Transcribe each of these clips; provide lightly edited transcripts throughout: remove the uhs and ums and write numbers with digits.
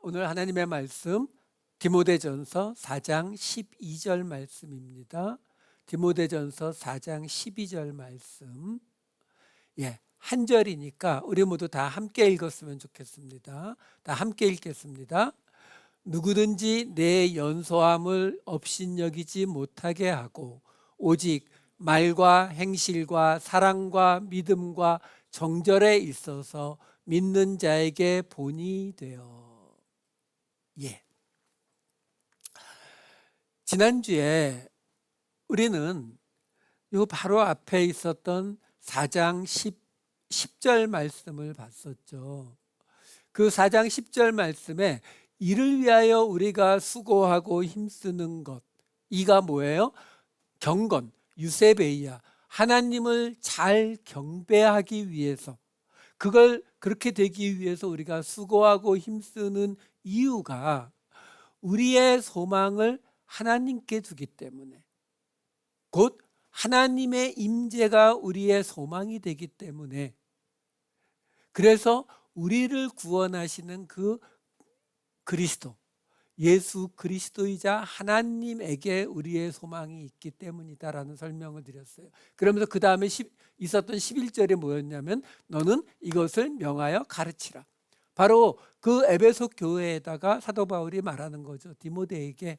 오늘 하나님의 말씀 디모데전서 4장 12절 말씀입니다. 디모데전서 4장 12절 말씀. 한 절이니까 우리 모두 다 함께 읽었으면 좋겠습니다. 다 함께 읽겠습니다. 누구든지 내 연소함을 업신여기지 못하게 하고 오직 말과 행실과 사랑과 믿음과 정절에 있어서 믿는 자에게 본이 되어. 지난주에 우리는 요 바로 앞에 있었던 4장 10절 말씀을 봤었죠. 그 4장 10절 말씀에 이를 위하여 우리가 수고하고 힘쓰는 것, 이가 뭐예요? 경건, 유세베이야, 하나님을 잘 경배하기 위해서, 그걸 그렇게 되기 위해서 우리가 수고하고 힘쓰는 이유가 우리의 소망을 하나님께 두기 때문에, 곧 하나님의 임재가 우리의 소망이 되기 때문에, 그래서 우리를 구원하시는 그 그리스도, 예수 그리스도이자 하나님에게 우리의 소망이 있기 때문이다라는 설명을 드렸어요. 그러면서 그 다음에 있었던 11절이 뭐였냐면, 너는 이것을 명하여 가르치라. 바로 그 에베소 교회에다가 사도 바울이 말하는 거죠. 디모데에게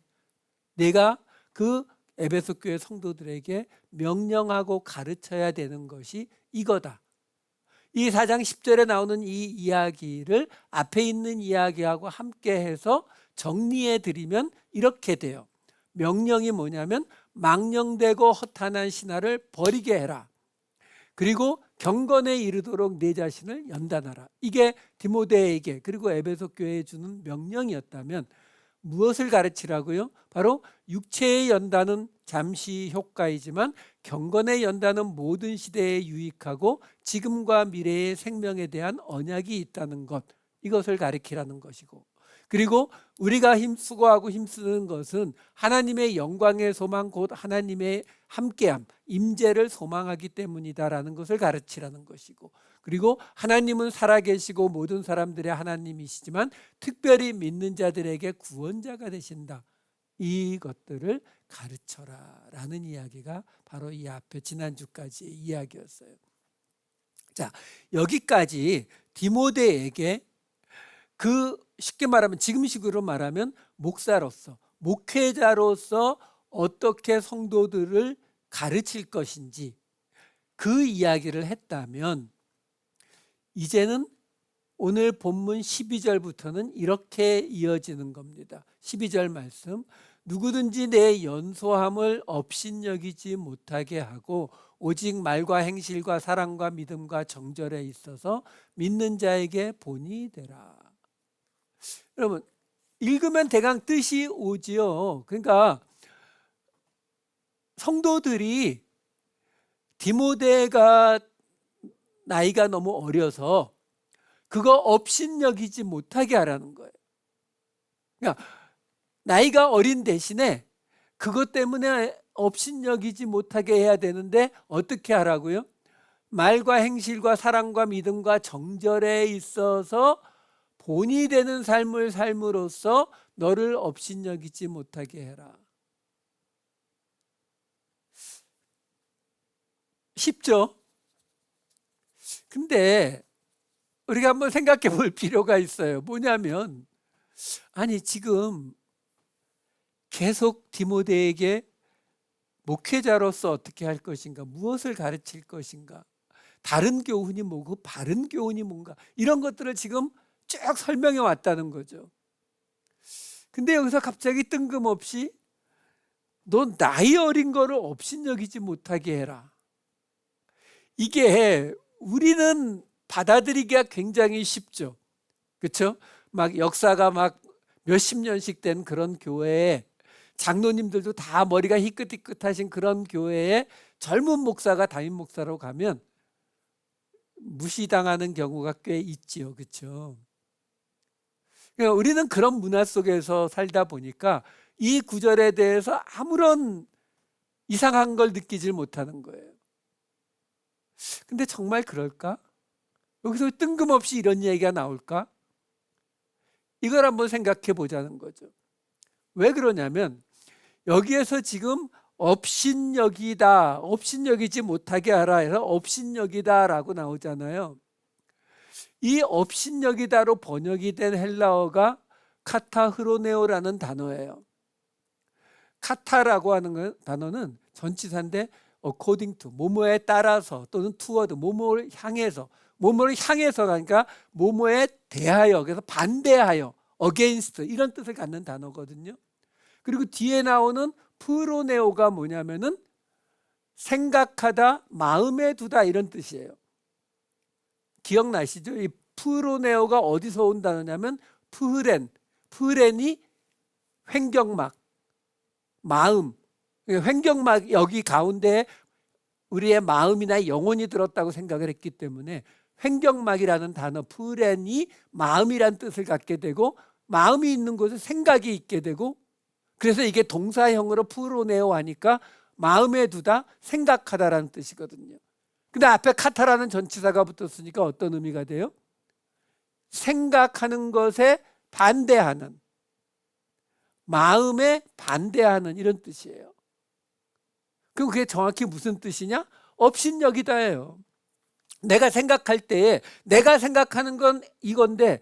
내가 그 에베소 교회 성도들에게 명령하고 가르쳐야 되는 것이 이거다. 이 4장 10절에 나오는 이 이야기를 앞에 있는 이야기하고 함께 해서 정리해 드리면 이렇게 돼요. 명령이 뭐냐면 망령되고 허탄한 신화를 버리게 해라. 그리고 경건에 이르도록 내 자신을 연단하라. 이게 디모데에게 그리고 에베소 교회에 주는 명령이었다면 무엇을 가르치라고요? 바로 육체의 연단은 잠시 효과이지만 경건의 연단은 모든 시대에 유익하고 지금과 미래의 생명에 대한 언약이 있다는 것, 이것을 가르치라는 것이고, 그리고 우리가 수고하고 힘쓰는 것은 하나님의 영광의 소망, 곧 하나님의 함께함, 임재를 소망하기 때문이다라는 것을 가르치라는 것이고, 그리고 하나님은 살아계시고 모든 사람들의 하나님이시지만 특별히 믿는 자들에게 구원자가 되신다. 이것들을 가르쳐라 라는 이야기가 바로 이 앞에 지난주까지의 이야기였어요. 자, 여기까지 디모데에게 쉽게 말하면 지금식으로 말하면 목사로서, 목회자로서 어떻게 성도들을 가르칠 것인지 그 이야기를 했다면, 이제는 오늘 본문 12절부터는 이렇게 이어지는 겁니다. 12절 말씀, 누구든지 내 연소함을 업신여기지 못하게 하고 오직 말과 행실과 사랑과 믿음과 정절에 있어서 믿는 자에게 본이 되라. 여러분, 읽으면 대강 뜻이 오지요. 그러니까 성도들이 디모데가 나이가 너무 어려서 그거 업신여기지 못하게 하라는 거예요. 그러니까 나이가 어린 대신에 그것 때문에 업신여기지 못하게 해야 되는데 어떻게 하라고요? 말과 행실과 사랑과 믿음과 정절에 있어서 본이 되는 삶을 삶으로써 너를 업신여기지 못하게 해라. 쉽죠? 근데 우리가 한번 생각해 볼 필요가 있어요. 뭐냐면, 아니 지금 계속 디모데에게 목회자로서 어떻게 할 것인가, 무엇을 가르칠 것인가, 다른 교훈이 뭐고 바른 교훈이 뭔가, 이런 것들을 지금 쭉 설명해 왔다는 거죠. 근데 여기서 갑자기 뜬금없이 너 나이 어린 거를 업신여기지 못하게 해라. 이게 우리는 받아들이기가 굉장히 쉽죠. 그렇죠? 막 역사가 막 몇십 년씩 된 그런 교회에, 장로님들도 다 머리가 희끗희끗하신 그런 교회에 젊은 목사가 담임 목사로 가면 무시당하는 경우가 꽤 있지요. 그렇죠? 그러니까 우리는 그런 문화 속에서 살다 보니까 이 구절에 대해서 아무런 이상한 걸 느끼질 못하는 거예요. 근데 정말 그럴까? 여기서 뜬금없이 이런 얘기가 나올까? 이걸 한번 생각해 보자는 거죠. 왜 그러냐면 여기에서 지금 업신여기다, 업신여기지 못하게 하라 해서 업신여기다라고 나오잖아요. 이 업신여기다로 번역이 된 헬라어가 카타흐로네오라는 단어예요. 카타라고 하는 단어는 전치사인데 according to, 뭐뭐에 따라서 또는 toward, 뭐뭐를 향해서, 뭐뭐를 향해서가 그러니까 뭐뭐에 대하여, 그래서 반대하여, against 이런 뜻을 갖는 단어거든요. 그리고 뒤에 나오는 프로네오가 뭐냐면은 생각하다, 마음에 두다 이런 뜻이에요. 기억나시죠? 이 프로네오가 어디서 온 단어냐면 프렌이 횡격막, 마음, 횡격막 여기 가운데 우리의 마음이나 영혼이 들었다고 생각을 했기 때문에 횡격막이라는 단어 프렌이 마음이란 뜻을 갖게 되고, 마음이 있는 곳에 생각이 있게 되고, 그래서 이게 동사형으로 프로네오 하니까 마음에 두다, 생각하다라는 뜻이거든요. 근데 앞에 카타라는 전치사가 붙었으니까 어떤 의미가 돼요? 생각하는 것에 반대하는, 마음에 반대하는 이런 뜻이에요. 그럼 그게 정확히 무슨 뜻이냐? 업신여기다예요. 내가 생각할 때에 내가 생각하는 건 이건데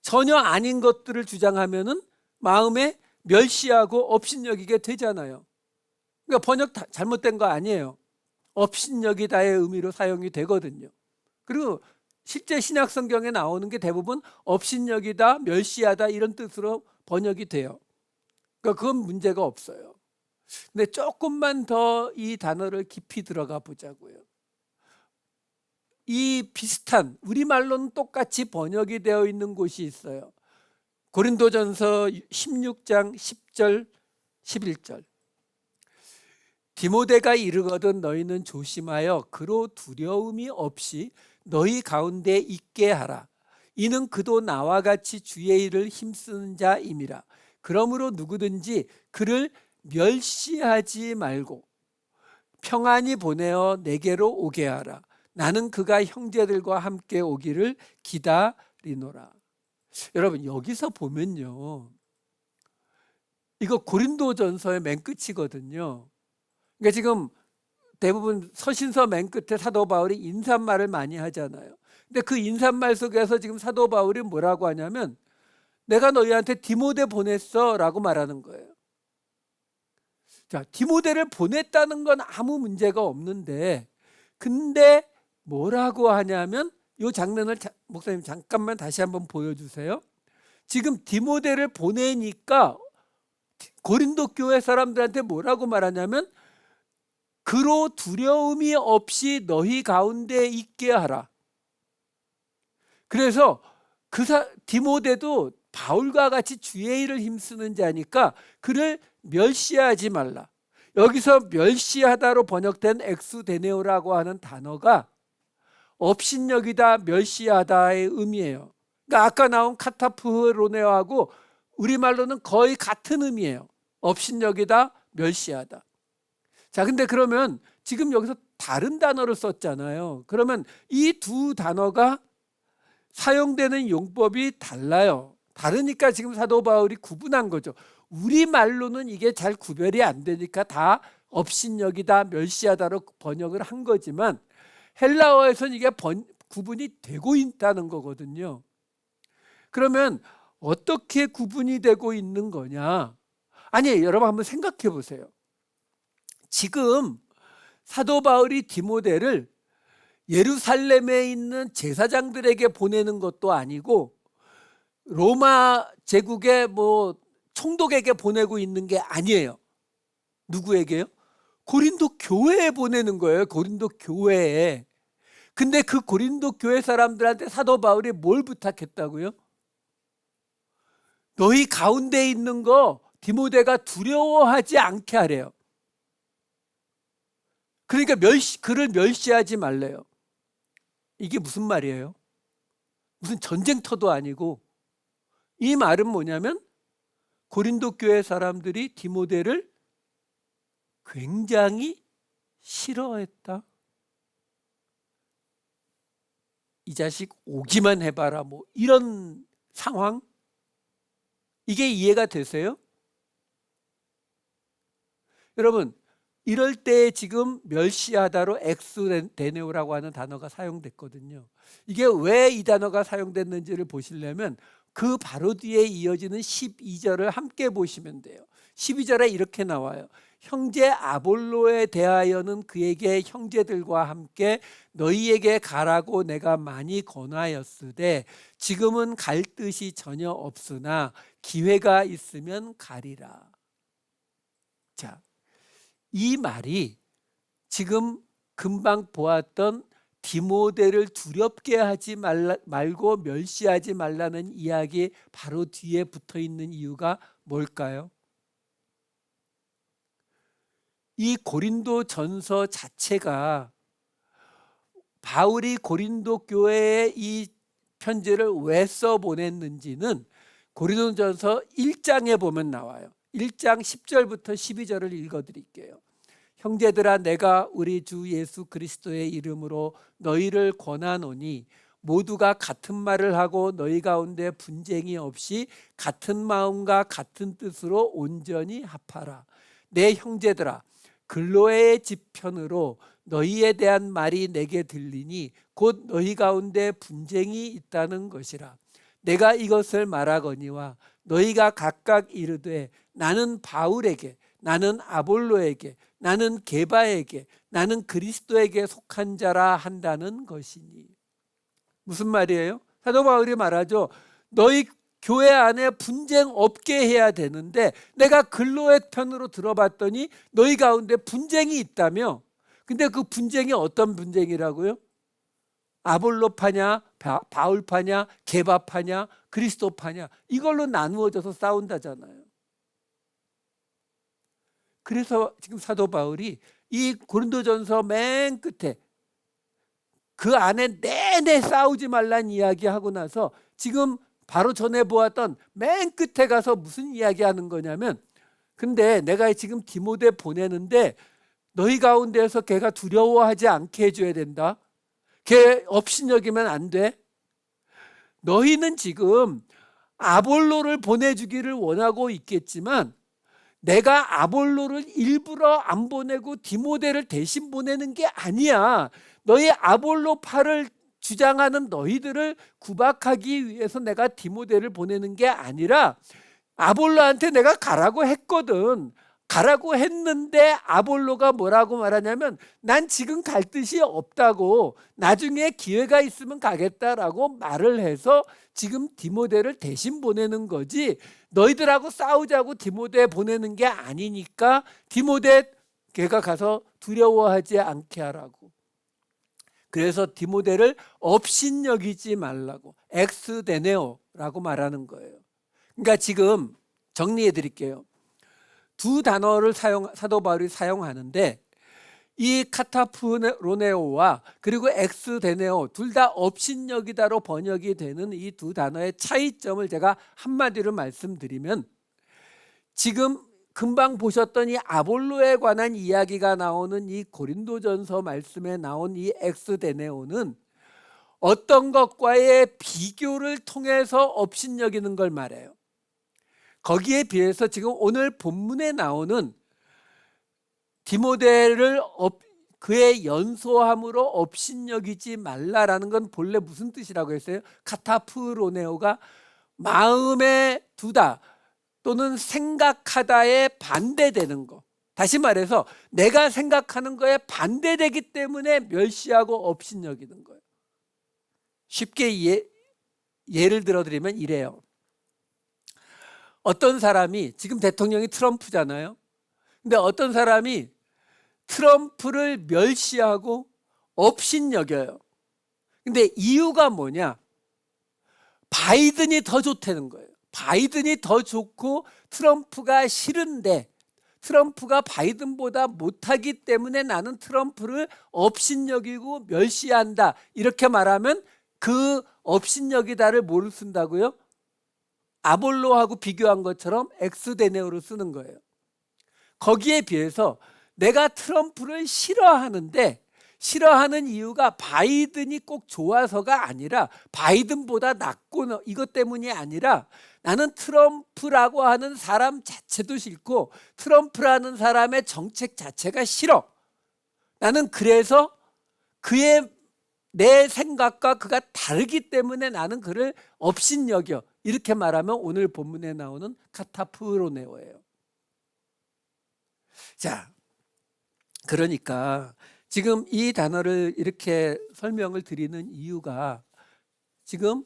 전혀 아닌 것들을 주장하면은 마음에 멸시하고 업신여기게 되잖아요. 그러니까 번역 잘못된 거 아니에요. 업신여기다의 의미로 사용이 되거든요. 그리고 실제 신약 성경에 나오는 게 대부분 업신여기다, 멸시하다 이런 뜻으로 번역이 돼요. 그러니까 그건 문제가 없어요. 근데 조금만 더 이 단어를 깊이 들어가 보자고요. 이 비슷한 우리말로는 똑같이 번역이 되어 있는 곳이 있어요. 고린도전서 16장 10절 11절. 디모데가 이르거든 너희는 조심하여 그로 두려움이 없이 너희 가운데 있게 하라. 이는 그도 나와 같이 주의 일을 힘쓰는 자임이라. 그러므로 누구든지 그를 멸시하지 말고 평안히 보내어 내게로 오게 하라. 나는 그가 형제들과 함께 오기를 기다리노라. 여러분 여기서 보면요, 이거 고린도전서의 맨 끝이거든요. 그러니까 지금 대부분 서신서 맨 끝에 사도 바울이 인사말을 많이 하잖아요. 근데 그 인사말 속에서 지금 사도 바울이 뭐라고 하냐면 내가 너희한테 디모데 보냈어 라고 말하는 거예요. 자, 디모데를 보냈다는 건 아무 문제가 없는데, 근데 뭐라고 하냐면 이 장면을 목사님 잠깐만 다시 한번 보여주세요. 지금 디모데를 보내니까 고린도 교회 사람들한테 뭐라고 말하냐면 그로 두려움이 없이 너희 가운데 있게 하라. 그래서 디모데도 바울과 같이 주의 일을 힘쓰는 자니까 그를 멸시하지 말라. 여기서 멸시하다로 번역된 엑수데네오라고 하는 단어가 업신여기다, 멸시하다의 의미예요. 그러니까 아까 나온 카타프로네오하고 우리말로는 거의 같은 의미예요. 업신여기다, 멸시하다. 자, 근데 그러면 지금 여기서 다른 단어를 썼잖아요. 그러면 이 두 단어가 사용되는 용법이 달라요. 다르니까 지금 사도 바울이 구분한 거죠. 우리말로는 이게 잘 구별이 안 되니까 다 업신여기다, 멸시하다로 번역을 한 거지만 헬라어에서는 이게 구분이 되고 있다는 거거든요. 그러면 어떻게 구분이 되고 있는 거냐? 아니, 여러분 한번 생각해 보세요. 지금 사도 바울이 디모데를 예루살렘에 있는 제사장들에게 보내는 것도 아니고 로마 제국의 총독에게 보내고 있는 게 아니에요. 누구에게요? 고린도 교회에 보내는 거예요. 고린도 교회에. 근데 그 고린도 교회 사람들한테 사도 바울이 뭘 부탁했다고요? 너희 가운데 있는 거 디모데가 두려워하지 않게 하래요. 그러니까 그를 멸시하지 말래요. 이게 무슨 말이에요? 무슨 전쟁터도 아니고, 이 말은 뭐냐면 고린도 교회 사람들이 디모데를 굉장히 싫어했다. 이 자식 오기만 해봐라, 이런 상황. 이게 이해가 되세요? 여러분, 이럴 때 지금 멸시하다로 엑스데네오라고 하는 단어가 사용됐거든요. 이게 왜 이 단어가 사용됐는지를 보시려면 그 바로 뒤에 이어지는 12절을 함께 보시면 돼요. 12절에 이렇게 나와요. 형제 아볼로에 대하여는 그에게 형제들과 함께 너희에게 가라고 내가 많이 권하였으되 지금은 갈 뜻이 전혀 없으나 기회가 있으면 가리라. 자, 이 말이 지금 금방 보았던 디모데를 두렵게 하지 말고 멸시하지 말라는 이야기 바로 뒤에 붙어 있는 이유가 뭘까요? 이 고린도 전서 자체가 바울이 고린도 교회에 이 편지를 왜 써보냈는지는 고린도전서 1장에 보면 나와요. 1장 10절부터 12절을 읽어드릴게요. 형제들아, 내가 우리 주 예수 그리스도의 이름으로 너희를 권하노니 모두가 같은 말을 하고 너희 가운데 분쟁이 없이 같은 마음과 같은 뜻으로 온전히 합하라. 내 형제들아, 글로의 지편으로 너희에 대한 말이 내게 들리니 곧 너희 가운데 분쟁이 있다는 것이라. 내가 이것을 말하거니와 너희가 각각 이르되 나는 바울에게, 나는 아볼로에게, 나는 게바에게, 나는 그리스도에게 속한 자라 한다는 것이니. 무슨 말이에요? 사도 바울이 말하죠. 너희 교회 안에 분쟁 없게 해야 되는데 내가 글로의 편으로 들어봤더니 너희 가운데 분쟁이 있다며. 근데 그 분쟁이 어떤 분쟁이라고요? 아볼로파냐, 바울파냐, 게바파냐, 그리스도파냐, 이걸로 나누어져서 싸운다잖아요. 그래서 지금 사도 바울이 이 고린도전서 맨 끝에 그 안에 내내 싸우지 말란 이야기하고 나서 지금 바로 전에 보았던 맨 끝에 가서 무슨 이야기하는 거냐면, 근데 내가 지금 디모데 보내는데 너희 가운데에서 걔가 두려워하지 않게 해줘야 된다. 걔 업신여기면 안 돼. 너희는 지금 아볼로를 보내주기를 원하고 있겠지만 내가 아볼로를 일부러 안 보내고 디모데를 대신 보내는 게 아니야. 너희 아볼로파를 주장하는 너희들을 구박하기 위해서 내가 디모데를 보내는 게 아니라 아볼로한테 내가 가라고 했거든. 가라고 했는데 아볼로가 뭐라고 말하냐면 난 지금 갈 뜻이 없다고, 나중에 기회가 있으면 가겠다라고 말을 해서 지금 디모데를 대신 보내는 거지, 너희들하고 싸우자고 디모데 보내는 게 아니니까 디모데 걔가 가서 두려워하지 않게 하라고. 그래서 디모데를 업신여기지 말라고, 엑스데네오라고 말하는 거예요. 그러니까 지금 정리해 드릴게요. 두 단어를 사도 바울이 사용하는데 이 카타프로네오와 그리고 엑스데네오 둘 다 업신여기다로 번역이 되는 이 두 단어의 차이점을 제가 한마디로 말씀드리면, 지금 금방 보셨던 이 아볼로에 관한 이야기가 나오는 이 고린도전서 말씀에 나온 이 엑스데네오는 어떤 것과의 비교를 통해서 업신여기는 걸 말해요. 거기에 비해서 지금 오늘 본문에 나오는 디모데를 그의 연소함으로 업신여기지 말라라는 건 본래 무슨 뜻이라고 했어요? 카타프로네오가 마음에 두다 또는 생각하다에 반대되는 거. 다시 말해서 내가 생각하는 거에 반대되기 때문에 멸시하고 업신여기는 거예요. 쉽게 예를 들어드리면 이래요. 어떤 사람이, 지금 대통령이 트럼프잖아요. 근데 어떤 사람이 트럼프를 멸시하고 업신여겨요. 근데 이유가 뭐냐? 바이든이 더 좋다는 거예요. 바이든이 더 좋고 트럼프가 싫은데 트럼프가 바이든보다 못하기 때문에 나는 트럼프를 업신여기고 멸시한다. 이렇게 말하면 그 업신여기다를 뭐를 쓴다고요? 아볼로하고 비교한 것처럼 엑스데네오로 쓰는 거예요. 거기에 비해서 내가 트럼프를 싫어하는데 싫어하는 이유가 바이든이 꼭 좋아서가 아니라 바이든보다 낫고 이것 때문이 아니라 나는 트럼프라고 하는 사람 자체도 싫고 트럼프라는 사람의 정책 자체가 싫어. 나는 그래서 그의 내 생각과 그가 다르기 때문에 나는 그를 업신여겨. 이렇게 말하면 오늘 본문에 나오는 카타프로네오예요. 자, 그러니까 지금 이 단어를 이렇게 설명을 드리는 이유가 지금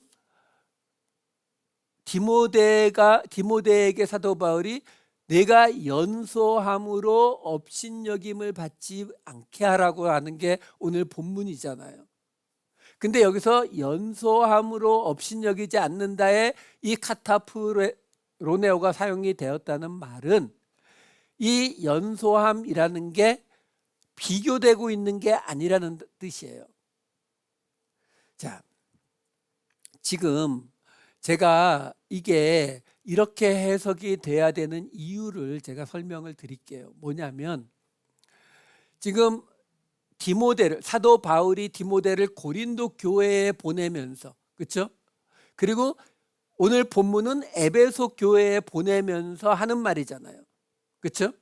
디모데에게 사도 바울이 내가 연소함으로 업신여김을 받지 않게 하라고 하는 게 오늘 본문이잖아요. 근데 여기서 연소함으로 업신여기지 않는다에 이 카타프로네오가 사용이 되었다는 말은 이 연소함이라는 게 비교되고 있는 게 아니라는 뜻이에요. 자, 지금 제가 이게 이렇게 해석이 돼야 되는 이유를 제가 설명을 드릴게요. 뭐냐면 지금 사도 바울이 디모데를 고린도 교회에 보내면서, 그렇죠? 그리고 오늘 본문은 에베소 교회에 보내면서 하는 말이잖아요. 그렇죠?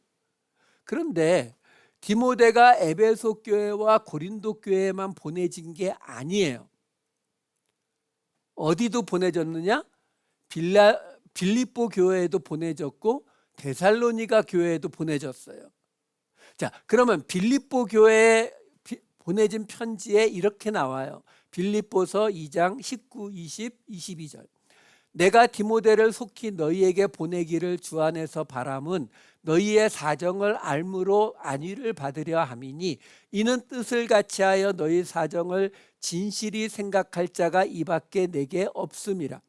그런데 디모데가 에베소 교회와 고린도 교회에만 보내진 게 아니에요. 어디도 보내졌느냐? 빌립보 교회에도 보내졌고 데살로니가 교회에도 보내졌어요. 자, 그러면 빌립보 교회에 보내진 편지에 이렇게 나와요. 빌립보서 2장 19, 20, 22절. 내가 디모데를 속히 너희에게 보내기를 주 안에서 바람은 너희의 사정을 알므로 안위를 받으려 함이니 이는 뜻을 같이하여 너희 사정을 진실히 생각할 자가 이밖에 내게 없음이라.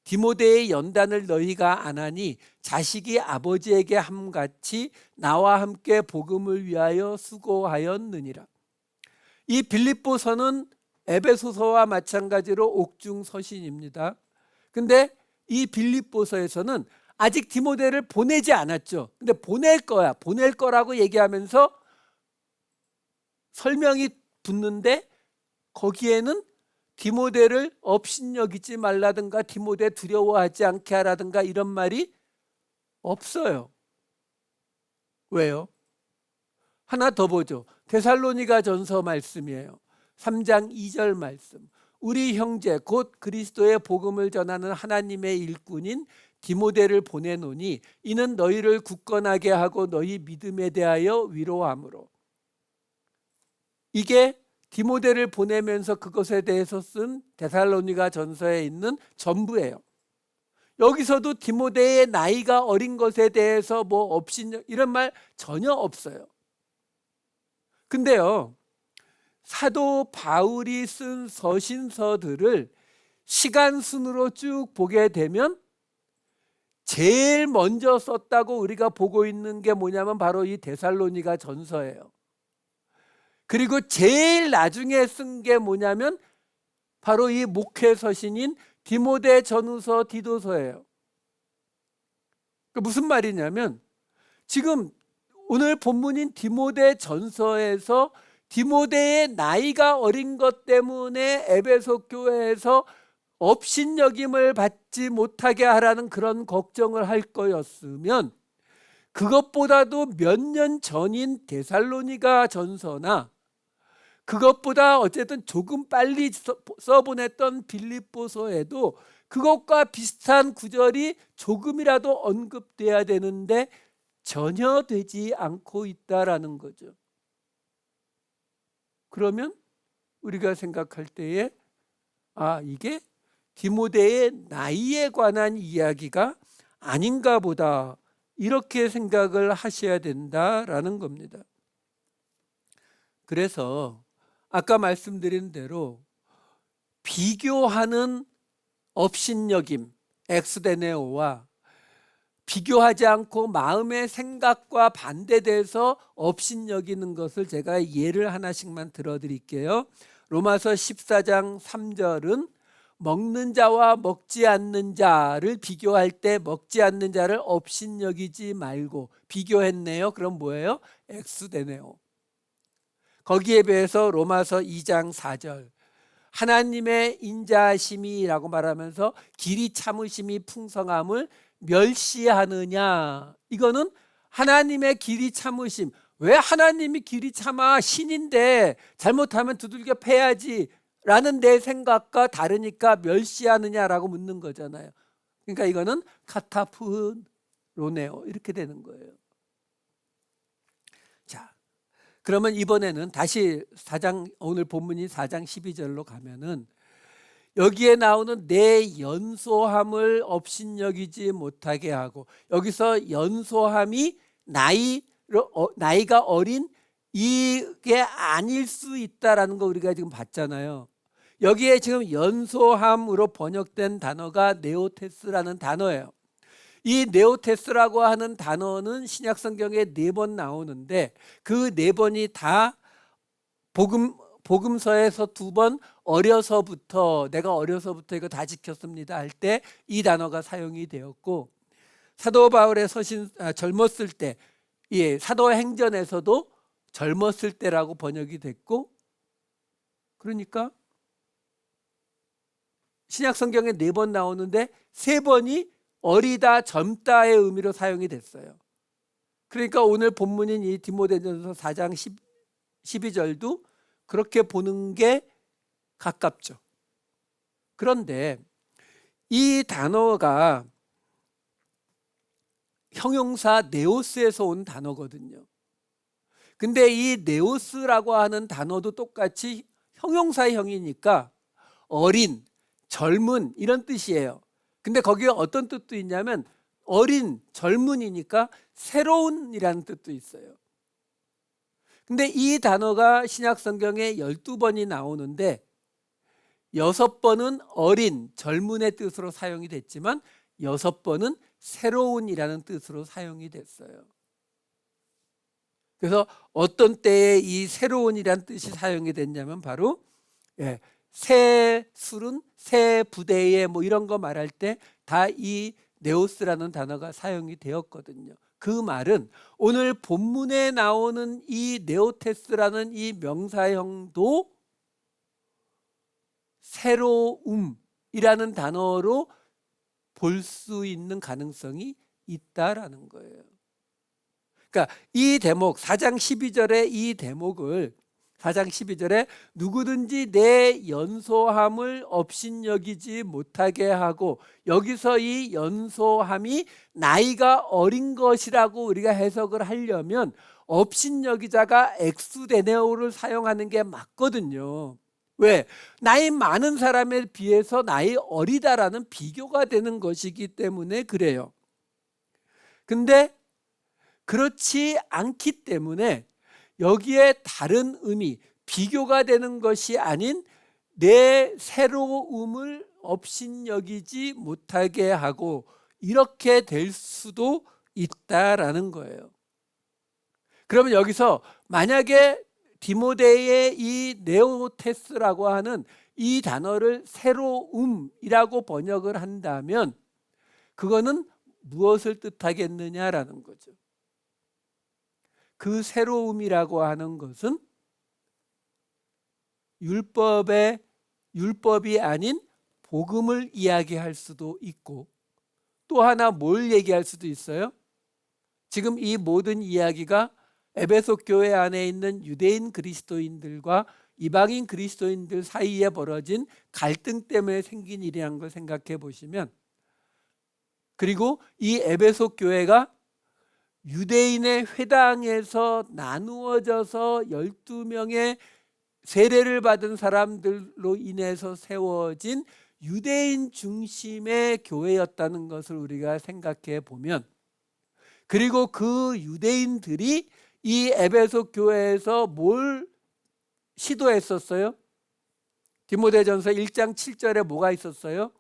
디모데의 연단을 너희가 안 하니 자식이 아버지에게 함같이 나와 함께 복음을 위하여 수고하였느니라. 이 빌립보서는 에베소서와 마찬가지로 옥중 서신입니다. 근데 이 빌립보서에서는 아직 디모데를 보내지 않았죠. 근데 보낼 거라고 얘기하면서 설명이 붙는데 거기에는 디모데를 업신여기지 말라든가 디모데 두려워하지 않게 하라든가 이런 말이 없어요. 왜요? 하나 더 보죠. 데살로니가 전서 말씀이에요. 3장 2절 말씀. 우리 형제 곧 그리스도의 복음을 전하는 하나님의 일꾼인 디모데를 보내노니 이는 너희를 굳건하게 하고 너희 믿음에 대하여 위로함으로. 이게 디모데를 보내면서 그것에 대해서 쓴 데살로니가 전서에 있는 전부예요. 여기서도 디모데의 나이가 어린 것에 대해서 뭐 업신 이런 말 전혀 없어요. 근데요, 사도 바울이 쓴 서신서들을 시간 순으로 쭉 보게 되면 제일 먼저 썼다고 우리가 보고 있는 게 뭐냐면 바로 이 데살로니가 전서예요. 그리고 제일 나중에 쓴 게 뭐냐면 바로 이 목회 서신인 디모데 전후서 디도서예요. 무슨 말이냐면 지금 오늘 본문인 디모데 전서에서 디모데의 나이가 어린 것 때문에 에베소 교회에서 업신여김을 받지 못하게 하라는 그런 걱정을 할 거였으면 그것보다도 몇 년 전인 데살로니가 전서나 그것보다 어쨌든 조금 빨리 써보냈던 빌립보서에도 그것과 비슷한 구절이 조금이라도 언급돼야 되는데 전혀 되지 않고 있다라는 거죠. 그러면 우리가 생각할 때에 이게 디모데의 나이에 관한 이야기가 아닌가 보다 이렇게 생각을 하셔야 된다라는 겁니다. 그래서 아까 말씀드린 대로 비교하는 업신여김 엑스데네오와 비교하지 않고 마음의 생각과 반대돼서 업신여기는 것을 제가 예를 하나씩만 들어드릴게요. 로마서 14장 3절은 먹는 자와 먹지 않는 자를 비교할 때 먹지 않는 자를 업신여기지 말고 비교했네요. 그럼 뭐예요? 엑스데네오. 거기에 비해서 로마서 2장 4절 하나님의 인자하심이라고 말하면서 길이 참으심이 풍성함을 멸시하느냐. 이거는 하나님의 길이 참으심. 왜 하나님이 길이 참아? 신인데 잘못하면 두들겨 패야지 라는 내 생각과 다르니까 멸시하느냐라고 묻는 거잖아요. 그러니까 이거는 카타푸로네오 이렇게 되는 거예요. 자, 그러면 이번에는 다시 오늘 본문이 4장 12절로 가면은 여기에 나오는 내 연소함을 업신여기지 못하게 하고, 여기서 연소함이 나이가 어린 이게 아닐 수 있다라는 거 우리가 지금 봤잖아요. 여기에 지금 연소함으로 번역된 단어가 네오테스라는 단어예요. 이 네오테스라고 하는 단어는 신약 성경에 4번 나오는데 그 4번이 다 복음서에서 2번 내가 어려서부터 이거 다 지켰습니다 할 때 이 단어가 사용이 되었고, 사도 바울의 젊었을 때, 사도행전에서도 젊었을 때라고 번역이 됐고, 그러니까 신약 성경에 4번 나오는데 3번이 어리다, 젊다의 의미로 사용이 됐어요. 그러니까 오늘 본문인 이 디모데전서 4장 12절도 그렇게 보는 게 가깝죠. 그런데 이 단어가 형용사 네오스에서 온 단어거든요. 근데 이 네오스라고 하는 단어도 똑같이 형용사형이니까 어린, 젊은 이런 뜻이에요. 근데 거기에 어떤 뜻도 있냐면 어린, 젊은이니까 새로운이라는 뜻도 있어요. 근데 이 단어가 신약 성경에 12번이 나오는데 6번은 어린, 젊은의 뜻으로 사용이 됐지만 6번은 새로운이라는 뜻으로 사용이 됐어요. 그래서 어떤 때에 이 새로운이라는 뜻이 사용이 됐냐면 바로 새 술은 새 부대에 뭐 이런 거 말할 때 다 이 네오스라는 단어가 사용이 되었거든요. 그 말은 오늘 본문에 나오는 이 네오테스라는 이 명사형도 새로움이라는 단어로 볼 수 있는 가능성이 있다라는 거예요. 그러니까 이 대목 4장 12절의 이 대목을 4장 12절에 누구든지 내 연소함을 업신여기지 못하게 하고, 여기서 이 연소함이 나이가 어린 것이라고 우리가 해석을 하려면 업신여기자가 엑수데네오를 사용하는 게 맞거든요. 왜? 나이 많은 사람에 비해서 나이 어리다라는 비교가 되는 것이기 때문에 그래요. 근데 그렇지 않기 때문에 여기에 다른 의미, 비교가 되는 것이 아닌 내 새로움을 업신여기지 못하게 하고 이렇게 될 수도 있다라는 거예요. 그러면 여기서 만약에 디모데의 이 네오테스라고 하는 이 단어를 새로움이라고 번역을 한다면 그거는 무엇을 뜻하겠느냐라는 거죠. 그 새로움이라고 하는 것은 율법이 아닌 복음을 이야기할 수도 있고, 또 하나 뭘 얘기할 수도 있어요? 지금 이 모든 이야기가 에베소 교회 안에 있는 유대인 그리스도인들과 이방인 그리스도인들 사이에 벌어진 갈등 때문에 생긴 일이라는 걸 생각해 보시면, 그리고 이 에베소 교회가 유대인의 회당에서 나누어져서 12명의 세례를 받은 사람들로 인해서 세워진 유대인 중심의 교회였다는 것을 우리가 생각해 보면, 그리고 그 유대인들이 이 에베소 교회에서 뭘 시도했었어요? 디모데전서 1장 7절에 뭐가 있었어요?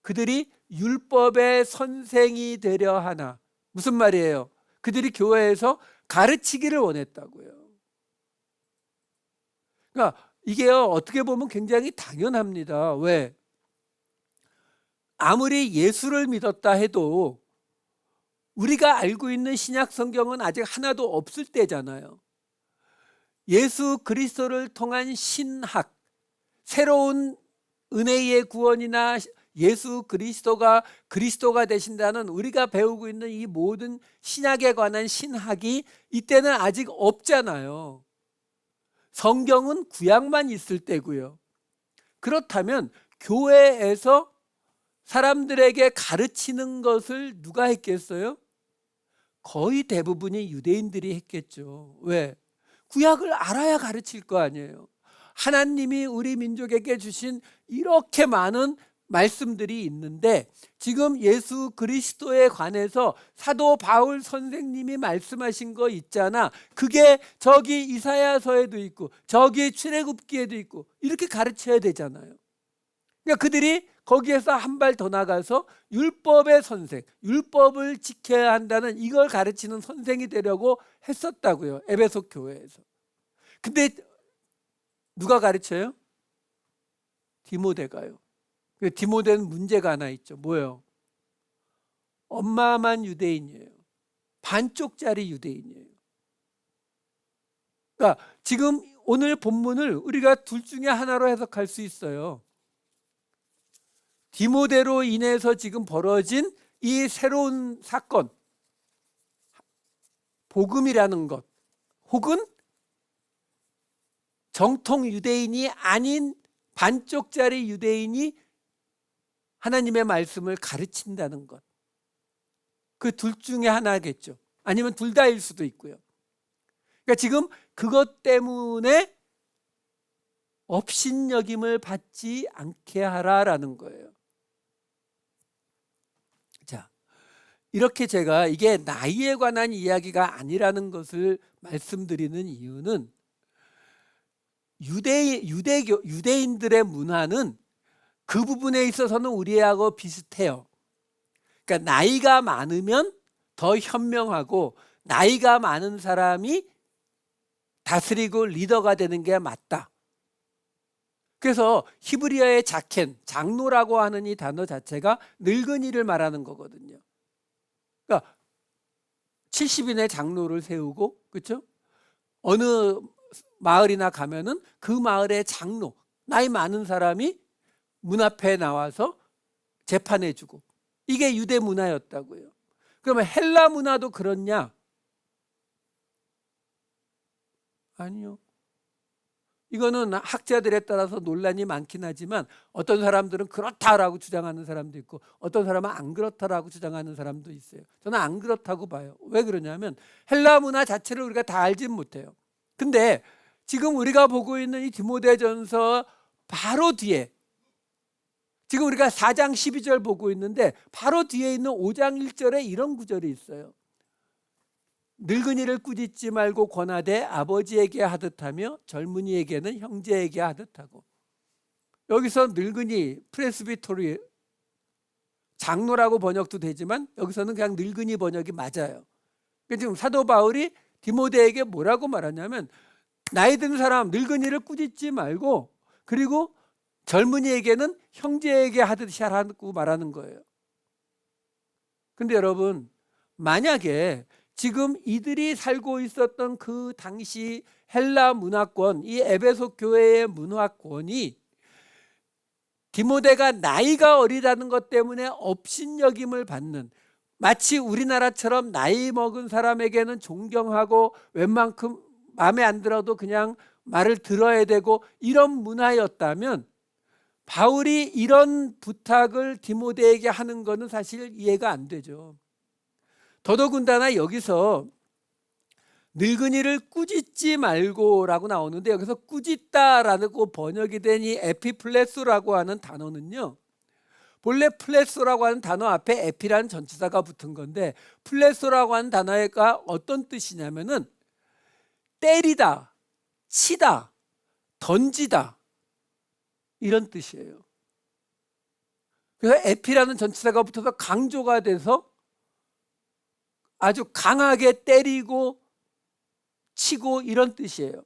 그들이 율법의 선생이 되려 하나. 무슨 말이에요? 그들이 교회에서 가르치기를 원했다고요. 그러니까 이게요, 어떻게 보면 굉장히 당연합니다. 왜? 아무리 예수를 믿었다 해도 우리가 알고 있는 신약 성경은 아직 하나도 없을 때잖아요. 예수 그리스도를 통한 신학, 새로운 은혜의 구원이나 예수 그리스도가 되신다는 우리가 배우고 있는 이 모든 신약에 관한 신학이 이때는 아직 없잖아요. 성경은 구약만 있을 때고요. 그렇다면 교회에서 사람들에게 가르치는 것을 누가 했겠어요? 거의 대부분이 유대인들이 했겠죠. 왜? 구약을 알아야 가르칠 거 아니에요. 하나님이 우리 민족에게 주신 이렇게 많은 말씀들이 있는데 지금 예수 그리스도에 관해서 사도 바울 선생님이 말씀하신 거 있잖아. 그게 저기 이사야서에도 있고 저기 출애굽기에도 있고 이렇게 가르쳐야 되잖아요. 그러니까 그들이 거기에서 한 발 더 나가서 율법의 선생, 율법을 지켜야 한다는 이걸 가르치는 선생이 되려고 했었다고요. 에베소 교회에서. 근데 누가 가르쳐요? 디모데가요. 디모데는 문제가 하나 있죠. 뭐예요? 엄마만 유대인이에요. 반쪽짜리 유대인이에요. 그러니까 지금 오늘 본문을 우리가 둘 중에 하나로 해석할 수 있어요. 디모데로 인해서 지금 벌어진 이 새로운 사건, 복음이라는 것, 혹은 정통 유대인이 아닌 반쪽짜리 유대인이 하나님의 말씀을 가르친다는 것, 그 둘 중에 하나겠죠. 아니면 둘 다일 수도 있고요. 그러니까 지금 그것 때문에 업신여김을 받지 않게 하라라는 거예요. 자, 이렇게 제가 이게 나이에 관한 이야기가 아니라는 것을 말씀드리는 이유는 유대인들의 문화는 그 부분에 있어서는 우리하고 비슷해요. 그러니까 나이가 많으면 더 현명하고 나이가 많은 사람이 다스리고 리더가 되는 게 맞다. 그래서 히브리어의 자켄, 장로라고 하는 이 단어 자체가 늙은이를 말하는 거거든요. 그러니까 70인의 장로를 세우고, 그렇죠? 어느 마을이나 가면은 그 마을의 장로, 나이 많은 사람이 문 앞에 나와서 재판해주고, 이게 유대 문화였다고요. 그러면 헬라 문화도 그렇냐? 아니요. 이거는 학자들에 따라서 논란이 많긴 하지만 어떤 사람들은 그렇다라고 주장하는 사람도 있고 어떤 사람은 안 그렇다라고 주장하는 사람도 있어요. 저는 안 그렇다고 봐요. 왜 그러냐면 헬라 문화 자체를 우리가 다 알진 못해요. 근데 지금 우리가 보고 있는 이 디모데전서 바로 뒤에, 지금 우리가 4장 12절 보고 있는데 바로 뒤에 있는 5장 1절에 이런 구절이 있어요. 늙은이를 꾸짖지 말고 권하되 아버지에게 하듯하며 젊은이에게는 형제에게 하듯하고. 여기서 늙은이, 프레스비토리, 장로라고 번역도 되지만 여기서는 그냥 늙은이 번역이 맞아요. 그러니까 지금 사도 바울이 디모데에게 뭐라고 말하냐면 나이 든 사람 늙은이를 꾸짖지 말고 그리고 젊은이에게는 형제에게 하듯이 하라고 말하는 거예요. 근데 여러분, 만약에 지금 이들이 살고 있었던 그 당시 헬라 문화권, 이 에베소 교회의 문화권이 디모데가 나이가 어리다는 것 때문에 업신여김을 받는, 마치 우리나라처럼 나이 먹은 사람에게는 존경하고 웬만큼 마음에 안 들어도 그냥 말을 들어야 되고 이런 문화였다면 바울이 이런 부탁을 디모데에게 하는 것은 사실 이해가 안 되죠. 더더군다나 여기서 늙은이를 꾸짖지 말고라고 나오는데 여기서 꾸짖다라고 번역이 된 이 에피플레소라고 하는 단어는요, 본래 플레소라고 하는 단어 앞에 에피라는 전치사가 붙은 건데 플레소라고 하는 단어가 어떤 뜻이냐면은 때리다, 치다, 던지다 이런 뜻이에요. 그래서 에피라는 전치사가 붙어서 강조가 돼서 아주 강하게 때리고 치고 이런 뜻이에요.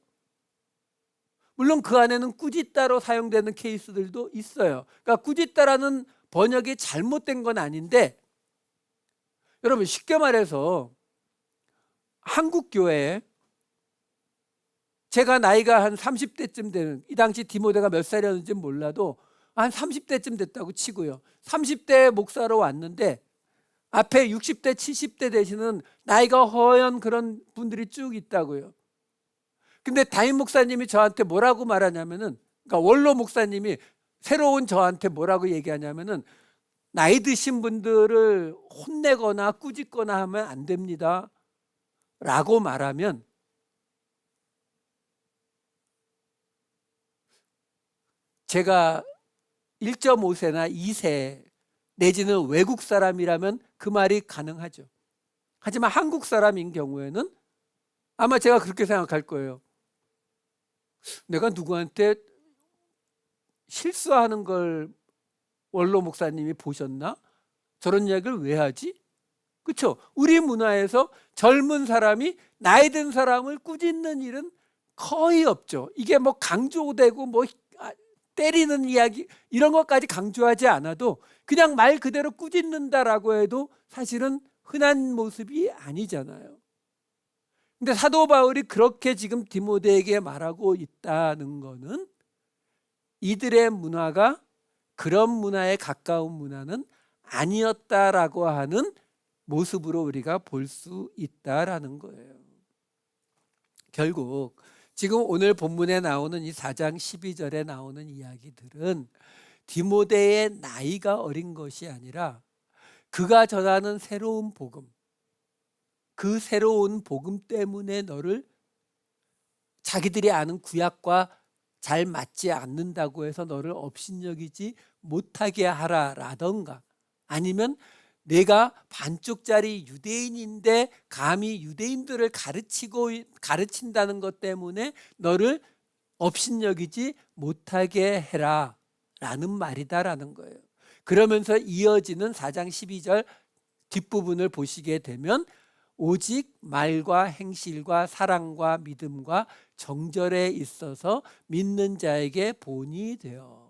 물론 그 안에는 꾸짖다로 사용되는 케이스들도 있어요. 그러니까 꾸짖다라는 번역이 잘못된 건 아닌데, 여러분 쉽게 말해서 한국 교회에 제가 나이가 한 30대쯤 되는, 이 당시 디모데가 몇 살이었는지 몰라도 한 30대쯤 됐다고 치고요. 30대 목사로 왔는데 앞에 60대, 70대 되시는 나이가 허연 그런 분들이 쭉 있다고요. 근데 담임 목사님이 저한테 뭐라고 말하냐면은, 그러니까 원로 목사님이 새로운 저한테 뭐라고 얘기하냐면은, 나이 드신 분들을 혼내거나 꾸짖거나 하면 안 됩니다 라고 말하면, 제가 1.5세나 2세 내지는 외국 사람이라면 그 말이 가능하죠. 하지만 한국 사람인 경우에는 아마 제가 그렇게 생각할 거예요. 내가 누구한테 실수하는 걸 원로 목사님이 보셨나? 저런 이야기를 왜 하지? 그렇죠? 우리 문화에서 젊은 사람이 나이 든 사람을 꾸짖는 일은 거의 없죠. 이게 뭐 강조되고 뭐 때리는 이야기 이런 것까지 강조하지 않아도 그냥 말 그대로 꾸짖는다라고 해도 사실은 흔한 모습이 아니잖아요. 근데 사도 바울이 그렇게 지금 디모데에게 말하고 있다는 거는 이들의 문화가 그런 문화에 가까운 문화는 아니었다라고 하는 모습으로 우리가 볼 수 있다라는 거예요. 결국 지금 오늘 본문에 나오는 이 4장 12절에 나오는 이야기들은 디모데의 나이가 어린 것이 아니라 그가 전하는 새로운 복음, 그 새로운 복음 때문에 너를 자기들이 아는 구약과 잘 맞지 않는다고 해서 너를 업신여기지 못하게 하라라던가, 아니면 내가 반쪽짜리 유대인인데 감히 유대인들을 가르친다는 것 때문에 너를 업신여기지 못하게 해라 라는 말이다라는 거예요. 그러면서 이어지는 4장 12절 뒷부분을 보시게 되면 오직 말과 행실과 사랑과 믿음과 정절에 있어서 믿는 자에게 본이 되어.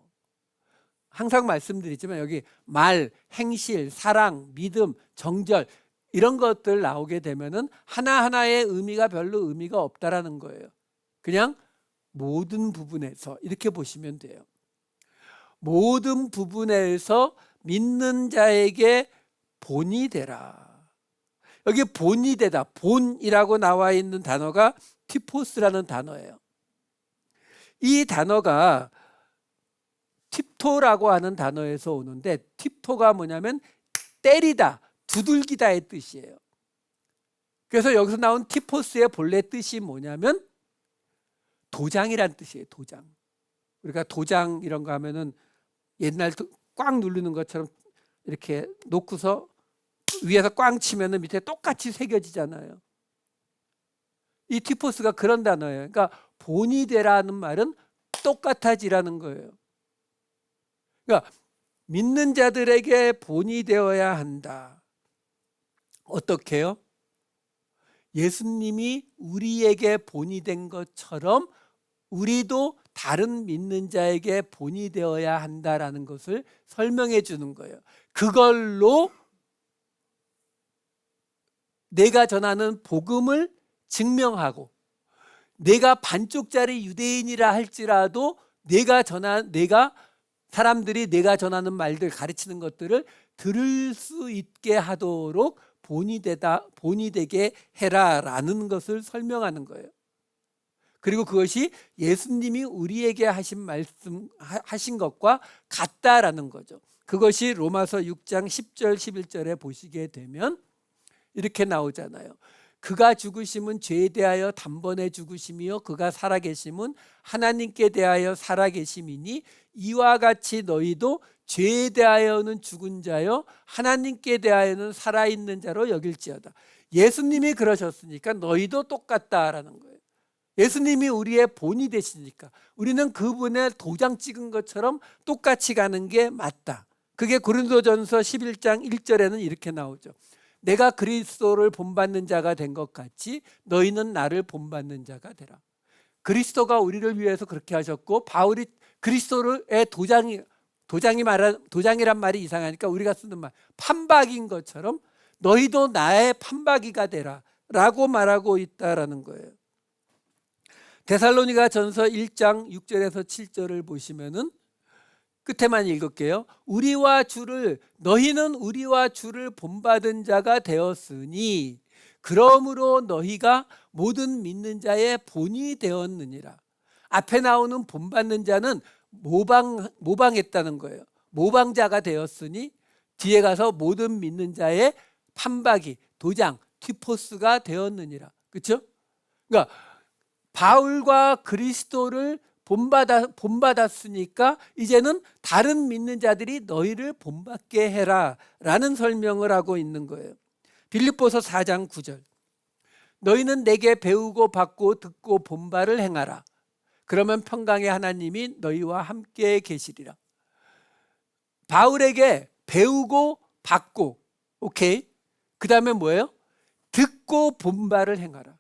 항상 말씀드리지만 여기 말, 행실, 사랑, 믿음, 정절 이런 것들 나오게 되면은 하나하나의 의미가 별로 의미가 없다라는 거예요. 그냥 모든 부분에서 이렇게 보시면 돼요. 모든 부분에서 믿는 자에게 본이 되라. 여기 본이 되다, 본이라고 나와 있는 단어가 티포스라는 단어예요. 이 단어가 팁토라고 하는 단어에서 오는데, 팁토가 뭐냐면 때리다, 두들기다의 뜻이에요. 그래서 여기서 나온 티포스의 본래 뜻이 뭐냐면 도장이란 뜻이에요. 도장. 우리가 도장 이런 거 하면은 옛날 꽉 누르는 것처럼 이렇게 놓고서 위에서 꽝 치면은 밑에 똑같이 새겨지잖아요. 이 티포스가 그런 단어예요. 그러니까 본이 되라는 말은 똑같아지라는 거예요. 그러니까 믿는 자들에게 본이 되어야 한다. 어떻게요? 예수님이 우리에게 본이 된 것처럼 우리도 다른 믿는 자에게 본이 되어야 한다라는 것을 설명해 주는 거예요. 그걸로 내가 전하는 복음을 증명하고, 내가 반쪽짜리 유대인이라 할지라도 사람들이 내가 전하는 말들, 가르치는 것들을 들을 수 있게 하도록 본이 되게 해라라는 것을 설명하는 거예요. 그리고 그것이 예수님이 우리에게 하신 것과 같다라는 거죠. 그것이 로마서 6장 10절 11절에 보시게 되면 이렇게 나오잖아요. 그가 죽으심은 죄에 대하여 단번에 죽으심이요 그가 살아계심은 하나님께 대하여 살아계심이니 이와 같이 너희도 죄에 대하여는 죽은 자요 하나님께 대하여는 살아있는 자로 여길지어다. 예수님이 그러셨으니까 너희도 똑같다라는 거예요. 예수님이 우리의 본이 되시니까 우리는 그분의 도장 찍은 것처럼 똑같이 가는 게 맞다. 그게 고린도전서 11장 1절에는 이렇게 나오죠. 내가 그리스도를 본받는 자가 된 것 같이 너희는 나를 본받는 자가 되라. 그리스도가 우리를 위해서 그렇게 하셨고, 바울이 그리스도의 도장이란 말이 이상하니까 우리가 쓰는 말 판박인 것처럼 너희도 나의 판박이가 되라 라고 말하고 있다라는 거예요. 데살로니가 전서 1장 6절에서 7절을 보시면은 끝에만 읽을게요. 너희는 우리와 주를 본받은 자가 되었으니 그러므로 너희가 모든 믿는 자의 본이 되었느니라. 앞에 나오는 본받는 자는 모방했다는 거예요. 모방자가 되었으니 뒤에 가서 모든 믿는 자의 판박이, 도장, 티포스가 되었느니라. 그렇죠? 그러니까 바울과 그리스도를 본받았으니까 이제는 다른 믿는 자들이 너희를 본받게 해라 라는 설명을 하고 있는 거예요. 빌립보서 4장 9절, 너희는 내게 배우고 받고 듣고 본 바를 행하라. 그러면 평강의 하나님이 너희와 함께 계시리라. 바울에게 배우고 받고, 오케이, 그 다음에 뭐예요? 듣고 본 바를 행하라.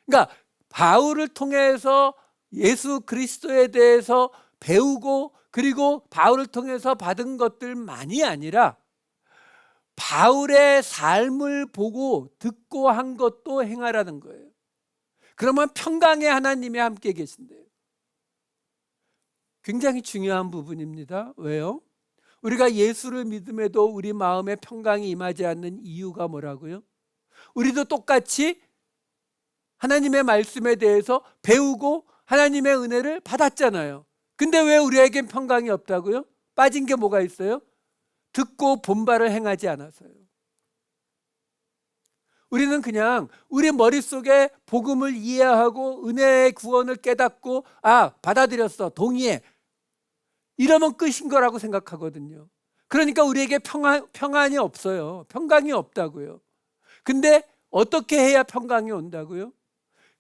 그러니까 바울을 통해서 예수 그리스도에 대해서 배우고, 그리고 바울을 통해서 받은 것들만이 아니라 바울의 삶을 보고 듣고 한 것도 행하라는 거예요. 그러면 평강의 하나님이 함께 계신대요. 굉장히 중요한 부분입니다. 왜요? 우리가 예수를 믿음에도 우리 마음에 평강이 임하지 않는 이유가 뭐라고요? 우리도 똑같이 하나님의 말씀에 대해서 배우고 하나님의 은혜를 받았잖아요. 근데 왜 우리에겐 평강이 없다고요? 빠진 게 뭐가 있어요? 듣고 본 바를 행하지 않아서요. 우리는 그냥 우리 머릿속에 복음을 이해하고 은혜의 구원을 깨닫고 받아들였어, 동의해, 이러면 끝인 거라고 생각하거든요. 그러니까 우리에게 평안이 없어요. 평강이 없다고요. 근데 어떻게 해야 평강이 온다고요?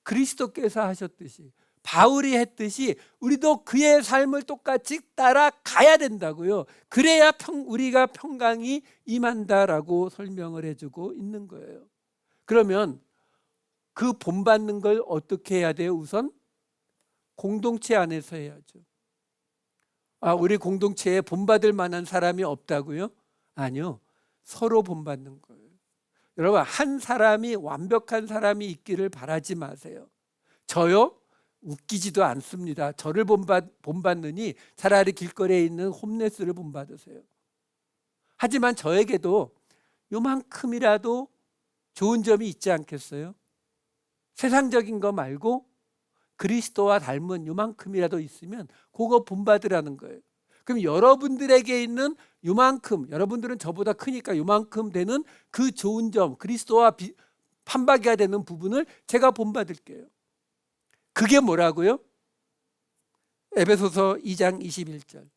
그리스도께서 하셨듯이, 바울이 했듯이 우리도 그의 삶을 똑같이 따라가야 된다고요. 그래야 우리가 평강이 임한다라고 설명을 해주고 있는 거예요. 그러면 그 본받는 걸 어떻게 해야 돼요? 우선 공동체 안에서 해야죠. 우리 공동체에 본받을 만한 사람이 없다고요? 아니요, 서로 본받는 거예요. 여러분, 한 사람이, 완벽한 사람이 있기를 바라지 마세요. 저요? 웃기지도 않습니다. 저를 본받느니 차라리 길거리에 있는 홈레스를 본받으세요. 하지만 저에게도 요만큼이라도 좋은 점이 있지 않겠어요? 세상적인 거 말고 그리스도와 닮은 요만큼이라도 있으면 그거 본받으라는 거예요. 그럼 여러분들에게 있는 요만큼, 여러분들은 저보다 크니까 요만큼 되는 그 좋은 점, 그리스도와 판박이가 되는 부분을 제가 본받을게요. 그게 뭐라고요? 에베소서 2장 21절,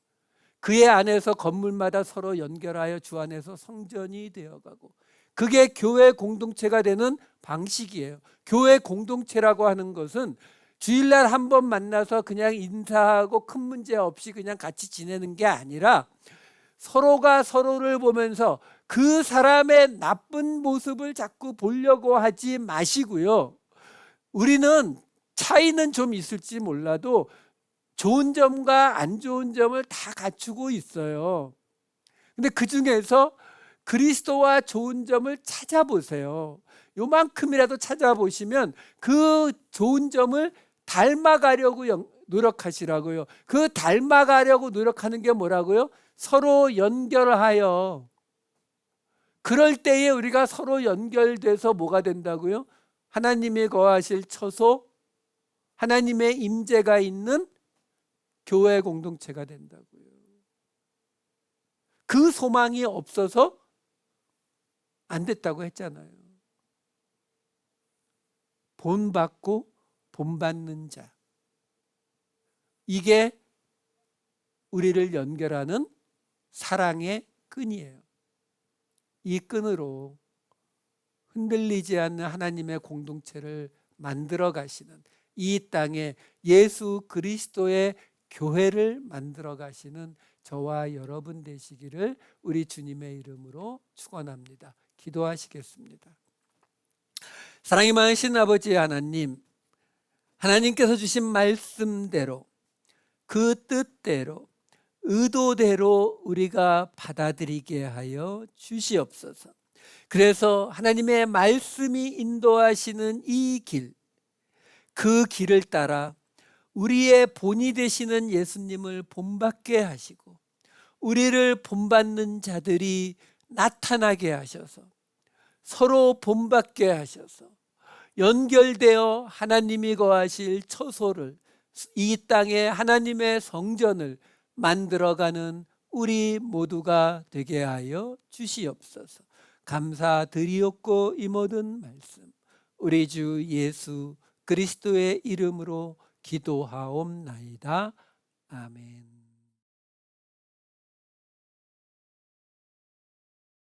그의 안에서 건물마다 서로 연결하여 주 안에서 성전이 되어가고, 그게 교회 공동체가 되는 방식이에요. 교회 공동체라고 하는 것은 주일날 한 번 만나서 그냥 인사하고 큰 문제 없이 그냥 같이 지내는 게 아니라 서로가 서로를 보면서 그 사람의 나쁜 모습을 자꾸 보려고 하지 마시고요. 우리는 차이는 좀 있을지 몰라도 좋은 점과 안 좋은 점을 다 갖추고 있어요. 근데 그 중에서 그리스도와 좋은 점을 찾아보세요. 요만큼이라도 찾아보시면 그 좋은 점을 닮아가려고 노력하시라고요. 그 닮아가려고 노력하는 게 뭐라고요? 서로 연결하여. 그럴 때에 우리가 서로 연결돼서 뭐가 된다고요? 하나님이 거하실 처소, 하나님의 임재가 있는 교회 공동체가 된다고요. 그 소망이 없어서 안 됐다고 했잖아요. 본받고 본받는 자, 이게 우리를 연결하는 사랑의 끈이에요. 이 끈으로 흔들리지 않는 하나님의 공동체를 만들어 가시는, 이 땅에 예수 그리스도의 교회를 만들어 가시는 저와 여러분 되시기를 우리 주님의 이름으로 축원합니다. 기도하시겠습니다. 사랑이 많으신 아버지 하나님, 하나님께서 주신 말씀대로, 그 뜻대로, 의도대로 우리가 받아들이게 하여 주시옵소서. 그래서 하나님의 말씀이 인도하시는 이 길, 그 길을 따라 우리의 본이 되시는 예수님을 본받게 하시고 우리를 본받는 자들이 나타나게 하셔서 서로 본받게 하셔서 연결되어 하나님이 거하실 처소를, 이 땅에 하나님의 성전을 만들어가는 우리 모두가 되게 하여 주시옵소서. 감사드리옵고 이 모든 말씀 우리 주 예수 그리스도의 이름으로 기도하옵나이다. 아멘.